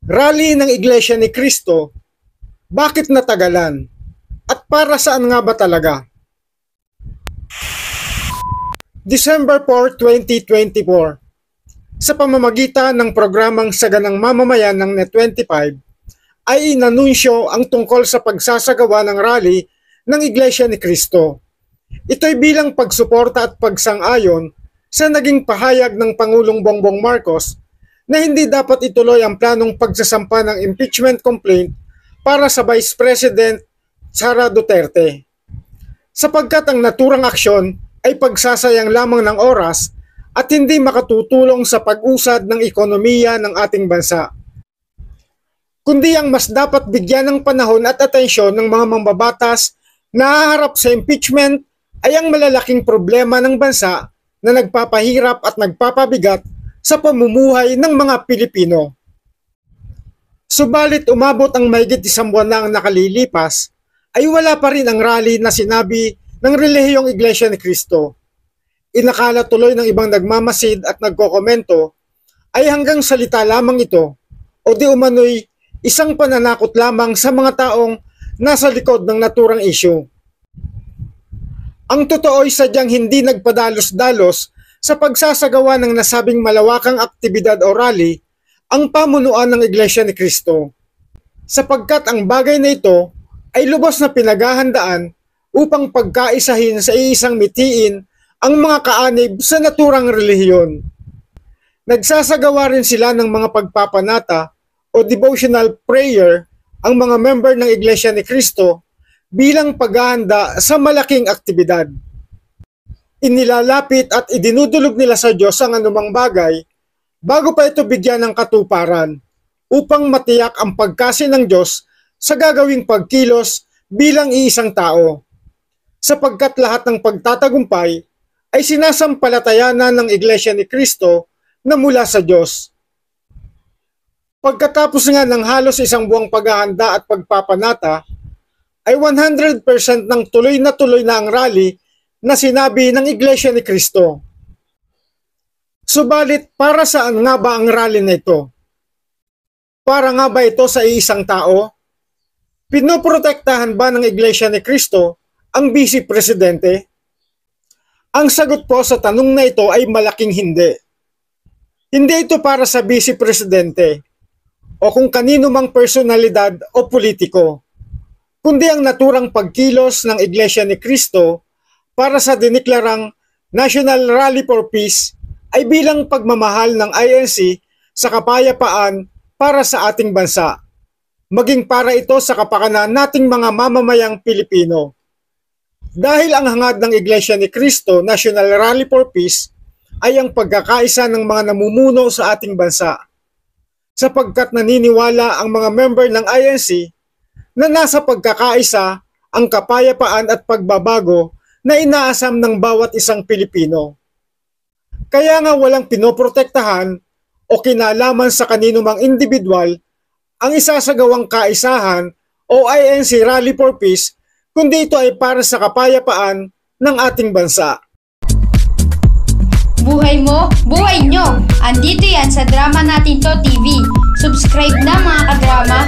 Rally ng Iglesia ni Cristo, bakit natagalan? At para saan nga ba talaga? December 4, 2024. Sa pamamagitan ng programang Saganang Mamamayan ng Net25, ay inanunsyo ang tungkol sa pagsasagawa ng rally ng Iglesia ni Cristo. Ito'y bilang pagsuporta at pagsang-ayon sa naging pahayag ng Pangulong Bongbong Marcos na hindi dapat ituloy ang planong pagsasampa ng impeachment complaint para sa Vice President Sara Duterte. Sapagkat ang naturang aksyon ay pagsasayang lamang ng oras at hindi makatutulong sa pag-usad ng ekonomiya ng ating bansa. Kundi ang mas dapat bigyan ng panahon at atensyon ng mga mambabatas na haharap sa impeachment ay ang malalaking problema ng bansa na nagpapahirap at nagpapabigat sa pamumuhay ng mga Pilipino. Subalit umabot ang mahigit isang buwan na ang nakalilipas, ay wala pa rin ang rally na sinabi ng relihiyong Iglesia ni Cristo. Inakala tuloy ng ibang nagmamasid at nagkokomento ay hanggang salita lamang ito o di umano'y isang pananakot lamang sa mga taong nasa likod ng naturang issue. Ang totoo ay sadyang hindi nagpadalos-dalos sa pagsasagawa ng nasabing malawakang aktibidad o rally ang pamunuan ng Iglesia ni Cristo, sapagkat ang bagay na ito ay lubos na pinaghahandaan upang pagkaisahin sa iisang mitiin ang mga kaanib sa naturang relihiyon. Nagsasagawa rin sila ng mga pagpapanata o devotional prayer ang mga member ng Iglesia ni Cristo bilang paghahanda sa malaking aktibidad. Inilalapit at idinudulog nila sa Diyos ang anumang bagay bago pa ito bigyan ng katuparan upang matiyak ang pagkasi ng Diyos sa gagawing pagkilos bilang iisang tao. Sapagkat lahat ng pagtatagumpay ay sinasampalatayanan ng Iglesia ni Cristo na mula sa Diyos. Pagkatapos nga ng halos isang buwang paghahanda at pagpapanata, ay 100% ng tuloy na ang rally na sinabi ng Iglesia ni Cristo. Subalit, para saan nga ba ang rally na ito? Para nga ba ito sa iisang tao? Pinoprotektahan ba ng Iglesia ni Cristo ang Vice Presidente? Ang sagot po sa tanong na ito ay malaking hindi. Hindi ito para sa Vice Presidente o kung kanino mang personalidad o politiko, kundi ang naturang pagkilos ng Iglesia ni Cristo para sa diniklarang National Rally for Peace ay bilang pagmamahal ng INC sa kapayapaan para sa ating bansa, maging para ito sa kapakanan nating mga mamamayang Pilipino. Dahil ang hangad ng Iglesia ni Cristo National Rally for Peace ay ang pagkakaisa ng mga namumuno sa ating bansa, sapagkat naniniwala ang mga member ng INC na nasa pagkakaisa ang kapayapaan at pagbabago na inaasam ng bawat isang Pilipino. Kaya nga walang pinoprotektahan o kinalaman sa kanino mang individual ang isasagawang kaisahan o INC Rally for Peace, kundi ito ay para sa kapayapaan ng ating bansa. Buhay mo, buhay nyo! Andito yan sa Drama Natin To TV. Subscribe na mga kadrama!